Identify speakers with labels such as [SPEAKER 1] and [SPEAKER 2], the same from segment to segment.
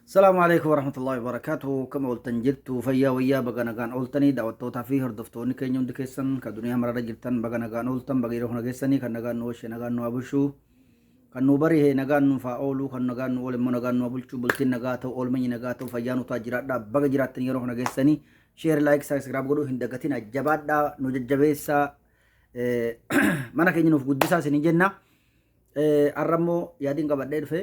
[SPEAKER 1] السلام عليكم ورحمة الله وبركاته. كما قلتن جرتو فيا ويا بقى نغان قلتني دعوتو فيه هردفتوني كن يوم دكيسن كدنيا مرة جرتن بقى نغان قلتن بقى يروح نجسني كن نغان نوش نغان نوابشو كن نوبري هي نغان نفاولو كن نغان نول من نغان نوابلشو بلتين نغاتو أول من نغاتو فيانو تاجرات دا بقى جراتني يروح نجسني شير لايك سبسكرايب قولو هندقتين الجبات دا نوججبيسا mana keenya nuuf guddisaa isin jenna arrammoo yaadiin qabadhee dhufe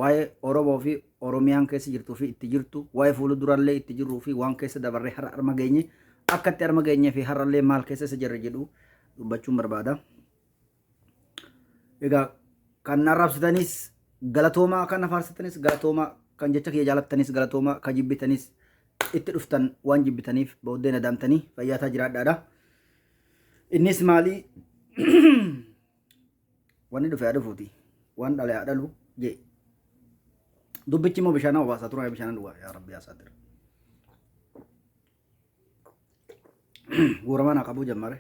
[SPEAKER 1] waa'ee Oromoo fi Oromiyaan keessa jirtuu fi itti jirtu waa'ee fuuldurallee itti jirruu fi waan keessa dabarree har'a arma geenye akkatti arma geenyee fi har'allee maal keessa isa jirra jedhu dubbachuun barbaada. Egaa kan arrabsitanis galatoomaa kan afaarsitanis galatoomaa kan jecha kiyya jaalattanis galatoomaa kan jibbitanis itti dhuftan waan jibbitaniif booddee nadaamtanii fayyaataa jiraadhaadha. Innis maali wanni dhufe haa dhufuuti waan dhale haa dhalu jee dubbichi immoo bishaan obaasaa tura bishaan dhugaa yaa rabbi yaa saatir guuramaa naa qabuu jammare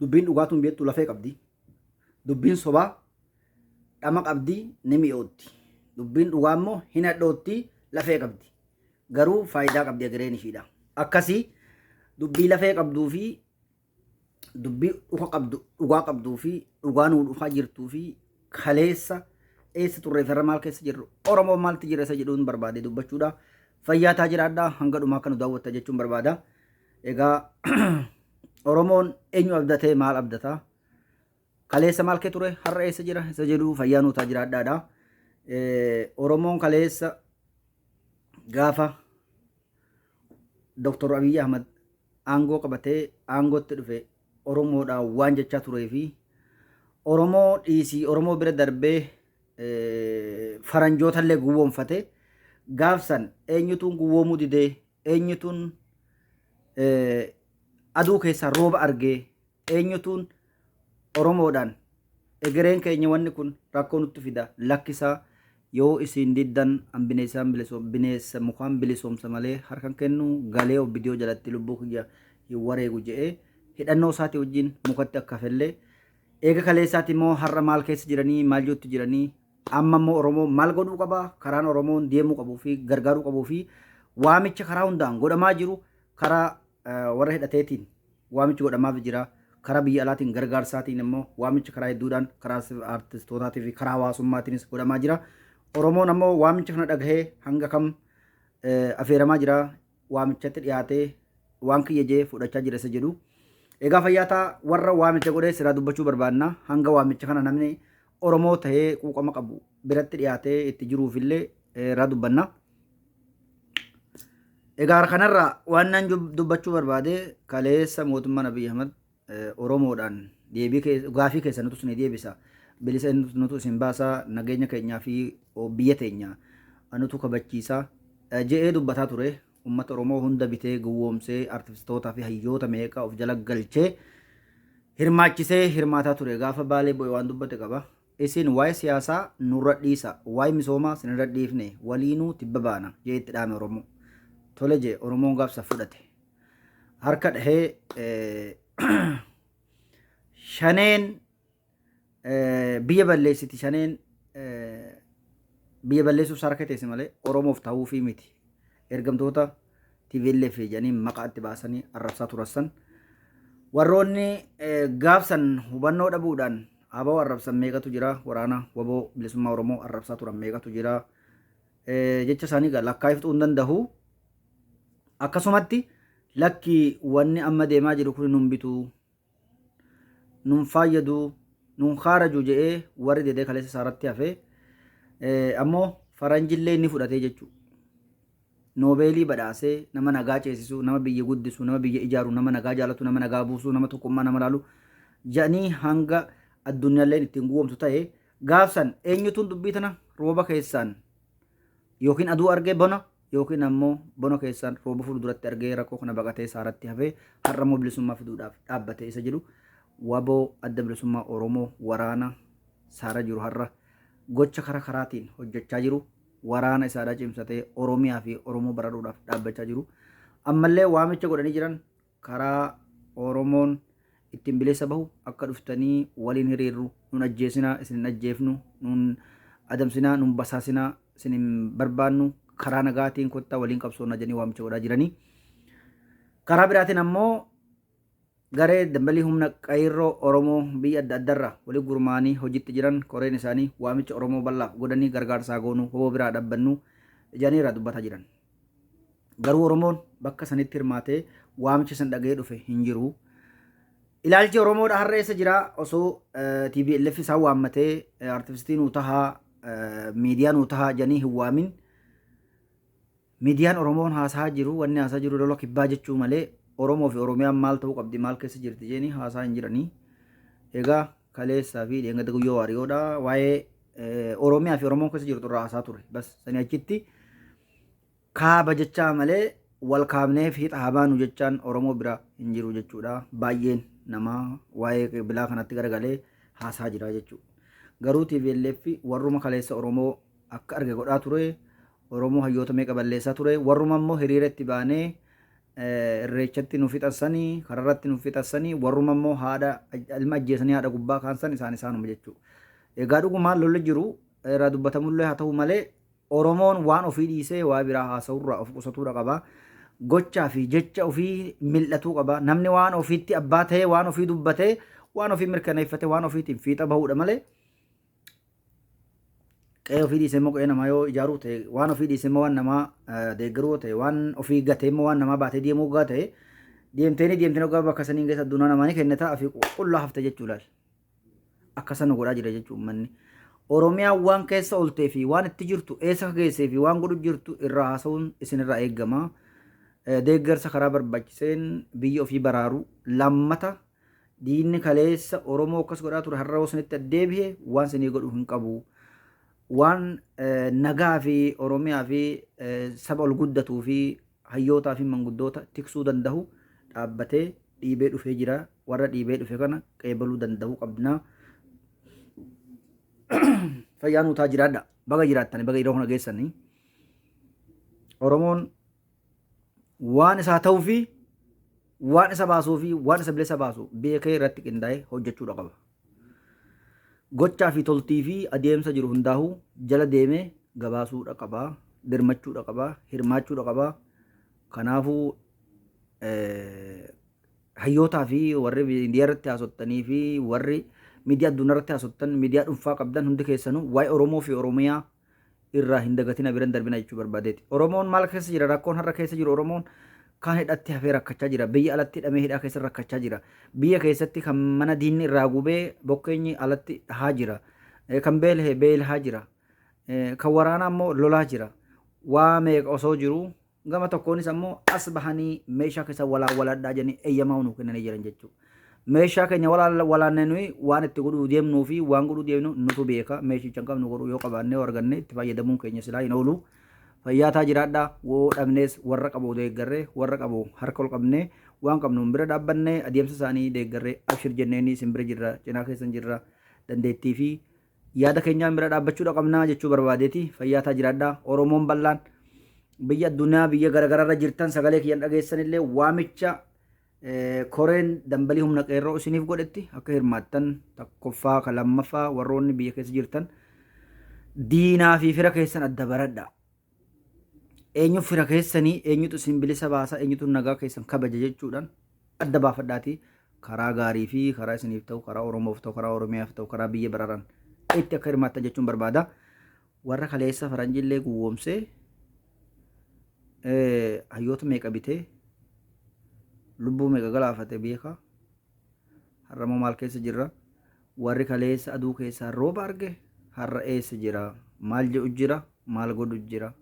[SPEAKER 1] dubbiin dhugaatuun beektu lafee qabdi dubbiin sobaa dhama qabdi ni mi'ootti dubbiin dhugaa immoo hin hadhootti lafee qabdi garuu faayidaa qabdi agareen ishiidha akkasii dubbii lafee qabduu fi dubbii dhugaa qabduu fi dhugaa nuu dhufaa jirtuu fi kaleessa eessa turree ferra maal keessa jirru Oromoo maalti jira isa jedhuun barbaade dubbachuudha. Fayyaataa jiraadhaa hanga dhumaa akka nu daawwatta jechuun barbaada. Egaa Oromoon eenyu abdatee maal abdataa? Kaleessa maal kee ture har'a eessa jira isa jedhu fayyaa nuutaa jiraadhaadha. Oromoon kaleessa gaafa Dr. Abiy Ahmad aangoo qabatee aangootti dhufe Oromoodhaa waan jechaa turee fi Oromoo dhiisii Oromoo bira darbee faranjootallee gowwoomfate gaafsan eenyutuun gowwoomuu didee eenyutuun aduu keessaa rooba argee eenyutuun Oromoodhaan egereen keenya wanni kun rakkoo nutti fida lakkisaa yoo isin diddan bineensa mukaan bilisoomsa malee harkan kennu galee obbidiyoo jalatti lubbuu kiyya hin wareegu je'ee hidhannoo isaatii wajjin mukatti akka fellee eega kaleessaati immoo har'a maal keessa jiranii maal jettu jiranii amma immoo Oromoo maal godhuu qaba karaan Oromoon deemuu qabuu fi gargaaruu qabuu fi waamicha karaa hundaan godhamaa jiru karaa warra hidhateetiin waamichi godhamaaf jira karaa biyya alaatiin gargaarsaatiin immoo waamicha karaa hedduudhaan karaa artistootaatii fi karaa hawaasummaatiinis godhamaa jira Oromoon ammoo waamicha kana dhagahee hanga kam affeeramaa jira waamichatti dhiyaatee waan kiyya jee fudhachaa jira isa jedhu. Egaa fayyaataa warra waamicha godhee siraa dubbachuu barbaadna hanga waamicha kana namni Oromoo ta'ee quuqama qabu biratti dhiyaatee itti jiruufillee irraa dubbanna. Egaa kanarraa waan nan dubbachuu barbaade kaleessa mootummaan Abiy Ahmad Oromoodhaan gaafii keessa nutus ni deebisa bilisa nutu isin baasaa nageenya keenyaa fi biyya teenya nutu kabachiisa je'ee dubbataa ture. Ummata Oromoo hunda bitee gowwoomsee artiistootaa fi hayyoota meeqa of jala galchee hirmaachisee hirmaataa ture gaafa baalee bo'e waan dubbate qaba. Isin waa'ee siyaasaa nurra dhiisa waa'ee misoomaa sinirra dhiifne waliinuu tibba baana jee itti dhaame Oromoo. Tole jee Oromoon gaafsa fudhate. Harka dhahee shaneen biyya balleessiti shaneen biyya balleessuuf sarka teesse malee Oromoof ta'uu fi miti. Ergamtoota TVLF fi jedhanii maqaa itti baasanii arrabsaa turassan warroonni gaafsan hubannoo dhabuudhaan aboo arrabsan meeqatu jira waraana waboo bilisummaa Oromoo arrabsaa turan meeqatu jira jecha isaanii lakkaa'iftuu hin danda'u akkasumatti lakki wanni amma deemaa jiru kun nun bitu nun fayyadu nun haaraju je'ee warri dedee kaleessa isaaratti hafe ammoo faranjillee inni fudhatee jechuudha. Noobeelii badhaasee nama nagaa ceesisuu nama biyya guddisuu nama biyya ijaaru nama nagaa jaalatu nama nagaa buusuu nama tokkummaa nama laalu jedhanii hanga addunyaalleen ittiin gowwoomsu ta'e gaafsan eenyutuun dubbii tana rooba keessaan yookiin aduu argee bona yookiin ammoo bona keessaan rooba fuulduratti argee rakkoo kana baqatee saaratti hafee har'a immoo bilisummaa fiduudhaaf dhaabbatee isa jedhu waboo adda bilisummaa Oromoo waraana saara jiru har'a gocha karaatiin hojjechaa jiru. Waraana isaadhaa cimsatee Oromiyaa fi Oromoo bararuudhaaf dhaabbachaa jiru. Ammallee waamicha godhanii jiran karaa Oromoon ittiin bilisa bahu akka dhuftanii waliin hiriirru nun ajjeesinaa isin ajjeefnu nun adamsinaa nun basaasinaa sinin barbaannu karaa nagaatiin kottaa waliin qabsoonna jedhanii waamicha godhaa jiranii. Karaa biraatiin ammoo garee dambalii humna qeerroo Oromoo biyya adda addaarraa walii gurmaanii hojiitti jiran koreen isaanii waamicha Oromoo bal'aaf godhanii gargaarsaa goonuu hoboo biraa dhaabbannu jedhanii irraa dubbataa jiran. Garuu Oromoon bakka sanitti hirmaatee waamicha san dhaga'ee dhufe hin jiru. Ilaalchi Oromoodha har'a eessa jira osoo TPLF isaan waammatee artivistii nuu tahaa miidiyaa nuu tahaa jedhanii hin waamin. Miidiyaan Oromoon haasaa jiru wanni haasaa jiru lola kibbaa jechuu malee Oromoo fi Oromiyaan maal ta'uu qabdi maal keessa jirti jedhanii haasaa hin jiranii. Egaa kaleessaa fi dheengadda guyyoo waariyoodha waa'ee Oromiyaa fi Oromoon keessa jirtu irraa haasaa ture. Bas sanii achitti kaaba jechaa malee wal kaabnee fi xaabaanu jechaan Oromoo bira hin jiru jechuudha. Baay'een nama waa'ee bilaa kanatti garagalee haasaa jira jechuudha. Garuu TPLF warruma kaleessa Oromoo akka arge godhaa ture. Oromoo hayyoota meeqa balleessaa ture. Warruma immoo hiriira itti baanee irreechatti nu fixassanii kararratti nu fixassanii warruma immoo haadha ilma ajjeesanii haadha gubbaa kaansan isaanuma jechuudha. Egaa dhugumaan lolli jiru irraa dubbatamullee haa ta'u malee Oromoon waan ofii dhiisee waa biraa haasa'urraa of qusatuudha qaba. Gochaa fi jecha ofii mil'atuu qaba. Namni waan ofiitti abbaa ta'ee waan ofii dubbatee waan ofii mirkaneeffatee waan ofiitiin fiixa bahuudha malee qe'ee ofii dhiisee immoo qe'ee namaa yoo ijaaruu ta'e waan ofii dhiisee immoo waan namaa deeggaruu ta'e waan ofii gatee immoo waan namaa baatee deemuu gaa ta'e deemtee ogaa bakka saniin keessa addunyaa namaanii kennataa fi qullaa hafte jechuu laal. Akkasa nu godhaa jira jechuun uummanni. Oromiyaan waan keessa oltee fi waan itti jirtu eessa geessee fi waan godhu jirtu irraa haasa'uun isinirraa eegama. Deeggarsa karaa barbaachiseen biyya ofii baraaru lammata diinni kaleessa Oromoo akkas godhaa ture har'a osanitti addeebi'ee waan sinii godhu hin qabu. Waan nagaa fi Oromiyaa fi saba ol guddatuu fi hayyootaa fi manguddoota tiksuu danda'u dhaabbatee dhiibee dhufee jira. Warra dhiibee dhufe kana qeebaluu danda'u qabna. Fayyaa nuutaa jiraadha. Baga jiraattani baga yeroo kana geessanii. Oromoon waan isaa ta'uu fi waan isa baasuu fi waan isa bilisa baasu biyya kee irratti qindaa'ee hojjechuudha qaba. Gochaa fi toltii fi adeemsa jiru hundaa'uu jala deemee gabaasuudha qaba. Dirmachuudha qaba. Hirmaachuudha qaba. Kanaafuu hayyootaa fi warri miidiyaa irratti haasottanii fi warri miidiyaa addunyaa irratti haasottan miidiyaa dhuunfaa qabdan hundi keessanuu waa'ee Oromoo fi Oromiyaa irraa hin dagatina biran darbina jechuu barbaadeeti. Oromoon maal keessa jira? Rakkoon har'a keessa jiru Oromoon kan hidhatti hafee rakkachaa jira. Biyya alatti hidhamee hidhaa keessa rakkachaa jira. Biyya keessatti kan mana diinni irraa gubee bokkeenyi alatti dhahaa jira. Kan beela'e beela'aa jira. Kan waraanaa immoo lolaa jira. Waa meeqa osoo jiru gama tokkoonis ammoo as bahanii meeshaa keessa walaadhaa jedhanii eeyyamaa nuu kennanii jiran jechuudha. Meeshaa keenya walaannee nuyi waan itti godhuu deemnuu fi waan godhuu deemnu nutu beeka. Meeshicha hin qabnu godhuu yoo qabaannee arganne itti fayyadamuun keenya silaa hin oolu. Fayyaataa jiraadhaa woo dhabnees warra qabu deeggarree warra qabu harka ol qabnee waan qabnuun bira dhaabbannee adeemsa isaanii deeggarree abshir jenneeni isin bira jirra cinaa keessan jirra dandeettii fi yaada keenyaan bira dhaabbachuudha qabnaa jechuu barbaadeeti. Fayyaataa jiraadhaa. Oromoon bal'aan biyya addunyaa biyya garaagaraarra jirtan sagalee kiyyan dhageessanillee waamicha koreen dambalii humna qeerroo isiniif godhetti akka hirmaattan tokkoffaa ka lammaffaa warroonni biyya keessa jirtan diinaa fi fira keessan adda baradha. Eenyu fira keessanii eenyutu isin bilisa baasa eenyutu nagaa keessan kabaja jechuudhaan adda baafadhaati. Karaa gaarii fi karaa isiniif ta'u karaa Oromoof ta'u karaa Oromiyaaf ta'u karaa biyya baraaran itti akka hirmaattan jechuun barbaada. Warra kaleessa faranjillee gowwoomsee hayyoota meeqa bitee lubbuu meeqa galaafate beeka. Har'a moo maal keessa jirra? Warri kaleessa aduu keessaa rooba arge har'a eessa jira? Maal jedhu jira? Maal godhu jira?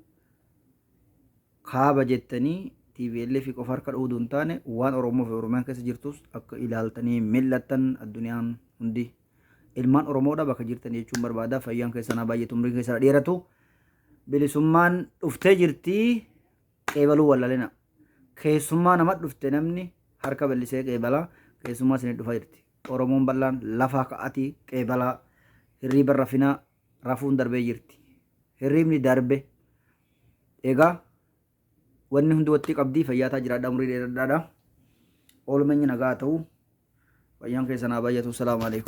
[SPEAKER 1] Kaaba jettanii TPLF qofa harka dha'uu hin taane waan Oromoo fi Oromiyaan keessa jirtus akka ilaaltanii mil'attan addunyaan hundi ilmaan Oromoodha bakka jirtan jechuun barbaada. Fayyaan keessanaa baay'eetu umrii keessaa dheeratu. Bilisummaan dhuftee jirtii qeebaluu wallalina. Keessummaa nama dhufte namni harka bal'isee qeebalaa keessummaa isin dhufaa jirti. Oromoon bal'aan lafaa ka'atii qeebalaa hirriiba rafinaa rafuun darbee jirti. Hirriibni darbe egaa wanni hundi watti qabdii fayyaataa jiraadhaa umurii dheeraadhaadha. Oolmanyi nagaa ta'u fayyaan keessanaa baay'atu. Salaamu alaikum.